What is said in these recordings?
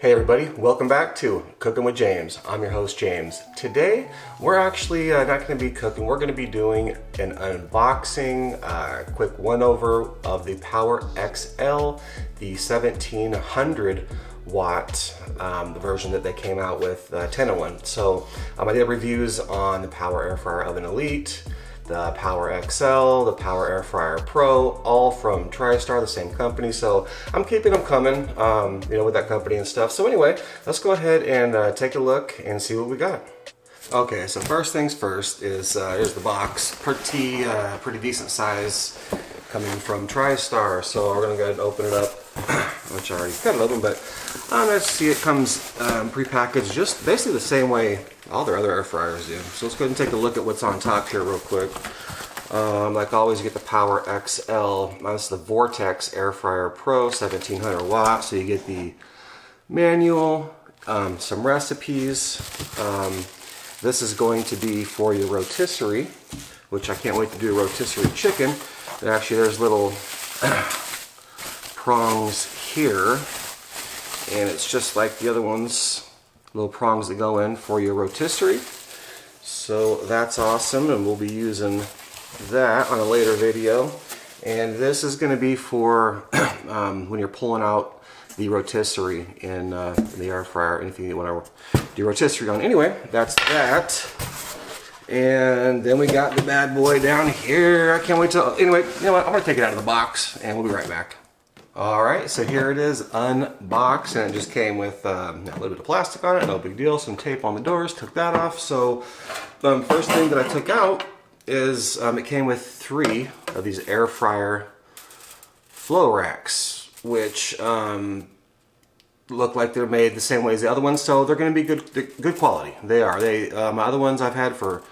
Hey everybody, welcome back to Cooking with James. I'm your host James. Today we're actually not going to be cooking, we're going to be doing an unboxing, quick one over of the Power XL, the 1700 watt, the version that they came out with, 10-in-1. So I did reviews on the Power Air Fryer Oven Elite, the Power XL, the Power Air Fryer Pro, all from TriStar, the same company. So I'm keeping them coming, with that company and stuff. So anyway, let's go ahead and take a look and see what we got. Okay, so first things first is here's the box, pretty decent size, coming from TriStar. So we're gonna go ahead and open it up, which I already cut it open, but let's see, it comes pre-packaged just basically the same way all their other air fryers do. So let's go ahead and take a look at what's on top here real quick. Like always, you get the Power XL. That's the Vortex Air Fryer Pro, 1700 watts. So you get the manual, some recipes. This is going to be for your rotisserie, which I can't wait to do a rotisserie chicken. But actually, there's little prongs here, and it's just like the other ones. Little prongs that go in for your rotisserie. So that's awesome, and we'll be using that on a later video. And this is going to be for when you're pulling out the rotisserie in the air fryer, anything you want to do rotisserie on. Anyway, that's that. And then we got the bad boy down here. I can't wait to, anyway, you know what, I'm going to take it out of the box and we'll be right back. Alright, so here it is unboxed, and it just came with a little bit of plastic on it, no big deal, some tape on the doors, took that off. So first thing that I took out is it came with 3 of these air fryer flow racks, which look like they're made the same way as the other ones, so they're going to be good quality. They are. My other ones I've had for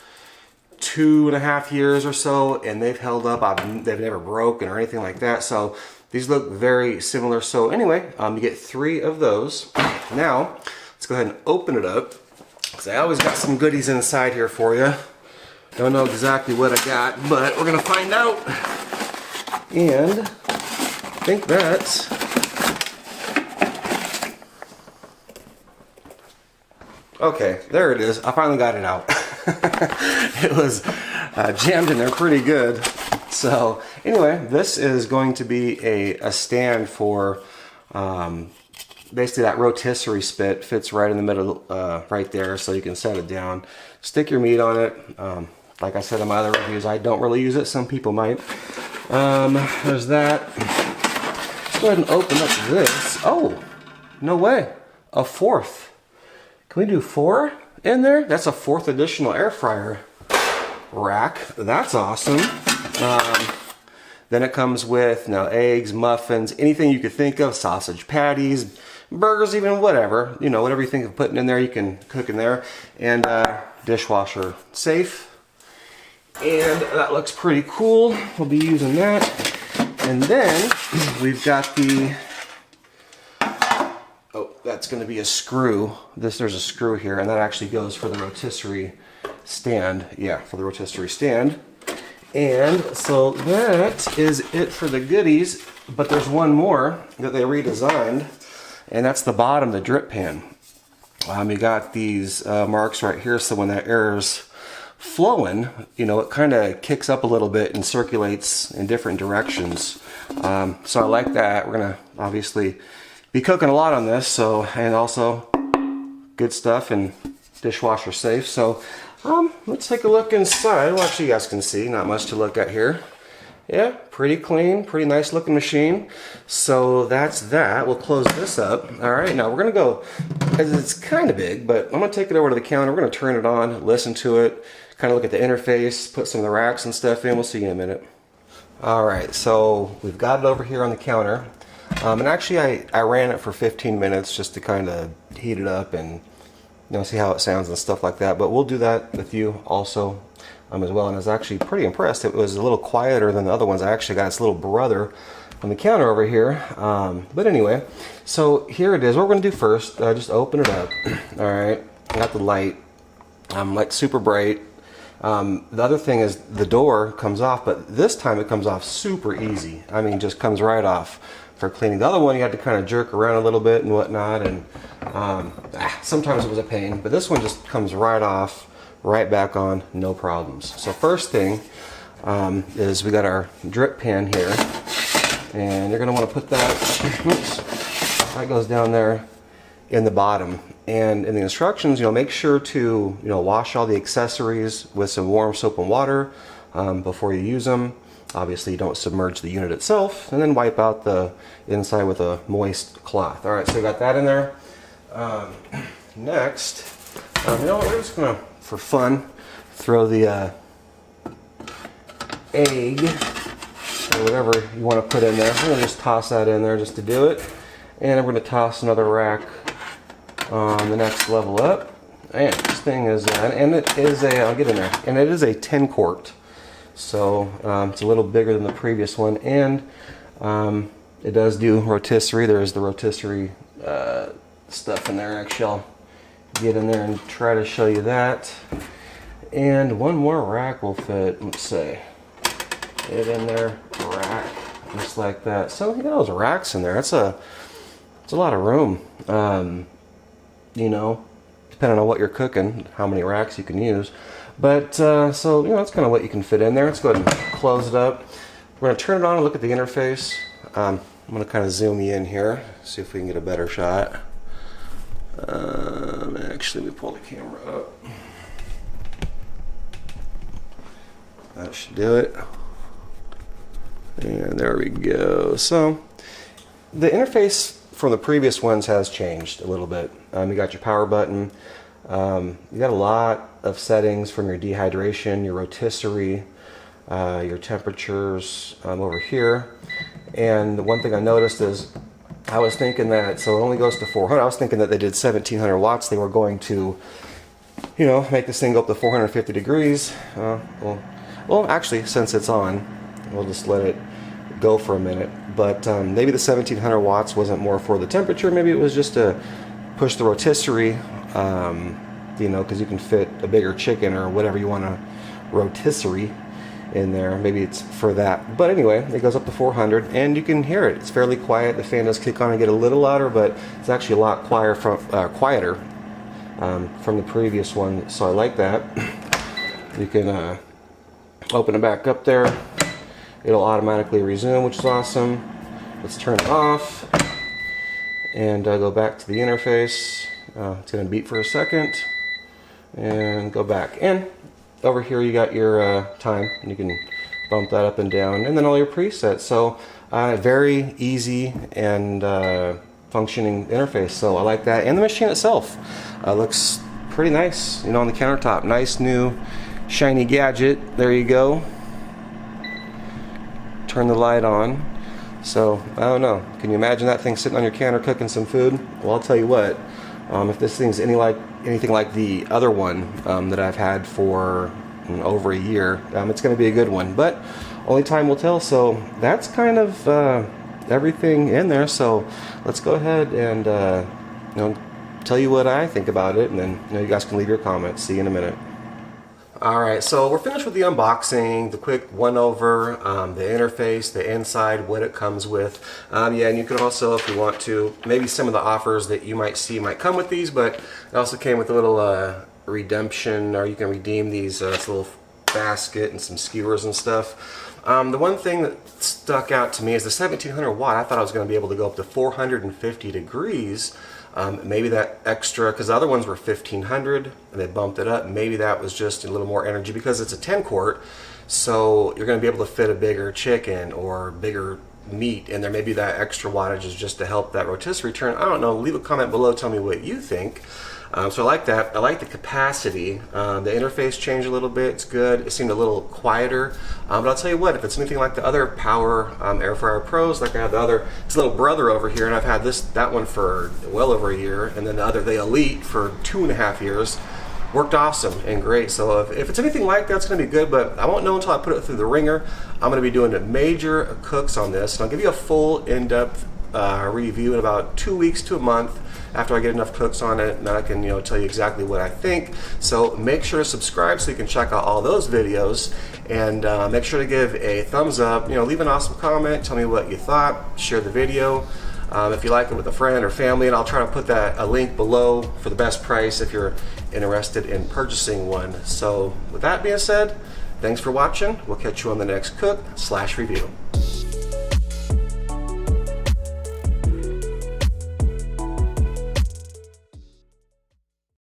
2.5 years or so, and they've held up. They've never broken or anything like that. So these look very similar. So anyway, you get 3 of those. Now, let's go ahead and open it up, because I always got some goodies inside here for you. Don't know exactly what I got, but we're going to find out. And I think that's... Okay, there it is. I finally got it out. It was jammed in there pretty good. So anyway, this is going to be a stand for basically that rotisserie spit. Fits right in the middle, right there, so you can set it down, stick your meat on it. Like I said in my other reviews, I don't really use it. Some people might. There's that. Let's go ahead and open up this. Oh, no way. A 4th. Can we do 4 in there? That's a 4th additional air fryer rack. That's awesome. Then it comes with eggs, muffins, anything you could think of, sausage patties, burgers, even whatever. Whatever you think of putting in there, you can cook in there. And dishwasher safe. And that looks pretty cool. We'll be using that. And then we've got the... Oh, that's going to be a screw. There's a screw here, and that actually goes for the rotisserie stand. Yeah, for the rotisserie stand. And so that is it for the goodies, but there's one more that they redesigned, and that's the bottom, the drip pan. You got these marks right here, so when that air is flowing, it kind of kicks up a little bit and circulates in different directions. So I like that. We're going to obviously be cooking a lot on this, so, and also good stuff and dishwasher safe. So let's take a look inside. Well, actually, you guys can see, not much to look at here. Yeah, pretty clean, pretty nice looking machine. So that's that. We'll close this up. All right, now we're gonna go, it's kind of big, but I'm gonna take it over to the counter. We're gonna turn it on, listen to it, kind of look at the interface, put some of the racks and stuff in. We'll see you in a minute. All right, so we've got it over here on the counter. And actually I ran it for 15 minutes just to kind of heat it up and see how it sounds and stuff like that. But we'll do that with you also as well. And I was actually pretty impressed. It was a little quieter than the other ones. I actually got its little brother on the counter over here. But anyway, so here it is. What we're going to do first, just open it up. All right, I got the light. Like super bright. The other thing is the door comes off, but this time it comes off super easy. I mean, just comes right off for cleaning. The other one you had to kind of jerk around a little bit and whatnot, and sometimes it was a pain, but this one just comes right off, right back on, no problems. So first thing is we got our drip pan here, and you're going to want to put that, oops, that goes down there in the bottom. And in the instructions, make sure to wash all the accessories with some warm soap and water before you use them. Obviously, you don't submerge the unit itself, and then wipe out the inside with a moist cloth. All right, so we got that in there. Next, we're just gonna, for fun, throw the egg or whatever you want to put in there. I'm gonna just toss that in there just to do it, and we're gonna toss another rack on the next level up. And this thing is, and it is a, I'll get in there, and it is a 10 quart. So it's a little bigger than the previous one, and it does do rotisserie. There's the rotisserie stuff in there. Actually, I'll get in there and try to show you that. And one more rack will fit, let's say, it in there, rack, just like that. So you got those racks in there. It's a lot of room. Depending on what you're cooking, how many racks you can use. But so that's kind of what you can fit in there. Let's go ahead and close it up. We're going to turn it on and look at the interface. I'm going to kind of zoom you in here, see if we can get a better shot. Actually, let me pull the camera up. That should do it. And there we go. So the interface from the previous ones has changed a little bit. You got your power button. You got a lot of settings from your dehydration, your rotisserie, your temperatures over here. And the one thing I noticed is I was thinking that, so it only goes to 400. I was thinking that they did 1700 watts. They were going to, make this thing go up to 450 degrees. Well, actually, since it's on, we'll just let it go for a minute. But maybe the 1700 watts wasn't more for the temperature. Maybe it was just to push the rotisserie, because you can fit a bigger chicken or whatever you want to rotisserie in there. Maybe it's for that. But anyway, it goes up to 400, and you can hear it. It's fairly quiet. The fan does kick on and get a little louder, but it's actually a lot quieter from the previous one. So I like that. You can open it back up there. It'll automatically resume, which is awesome. Let's turn it off and go back to the interface. It's going to beep for a second and go back. And over here you got your time. You can bump that up and down, and then all your presets. So very easy and functioning interface. So I like that. And the machine itself looks pretty nice, on the countertop. Nice new shiny gadget. There you go. Turn the light on. So I don't know, can you imagine that thing sitting on your counter cooking some food? Well, I'll tell you what, if this thing's anything like the other one that I've had for over a year, it's going to be a good one, but only time will tell. So that's kind of everything in there. So let's go ahead and tell you what I think about it, and then you guys can leave your comments. See you in a minute. Alright, so we're finished with the unboxing, the quick one-over, the interface, the inside, what it comes with. And you can also, if you want to, maybe some of the offers that you might see might come with these, but it also came with a little redemption, or you can redeem these, this little basket and some skewers and stuff. The one thing that stuck out to me is the 1700 watt. I thought I was going to be able to go up to 450 degrees. Maybe that extra, because the other ones were 1500 and they bumped it up. Maybe that was just a little more energy because it's a 10 quart. So you're going to be able to fit a bigger chicken or bigger meat in there. Maybe that extra wattage is just to help that rotisserie turn. I don't know. Leave a comment below. Tell me what you think. So I like that. I like the capacity. The interface changed a little bit. It's good. It seemed a little quieter. But I'll tell you what, if it's anything like the other Power Air Fryer Pros, like I have the other, it's little brother over here, and I've had that one for well over a year, and then the Elite for 2.5 years. Worked awesome and great. So if it's anything like that, it's going to be good, but I won't know until I put it through the ringer. I'm going to be doing major cooks on this, and I'll give you a full in-depth review in about 2 weeks to a month. after I get enough cooks on it, and then I can, you know, tell you exactly what I think. So make sure to subscribe so you can check out all those videos, and make sure to give a thumbs up, you know, leave an awesome comment, tell me what you thought, share the video. If you like it with a friend or family, and I'll try to put a link below for the best price if you're interested in purchasing one. So with that being said, thanks for watching. We'll catch you on the next cook/review.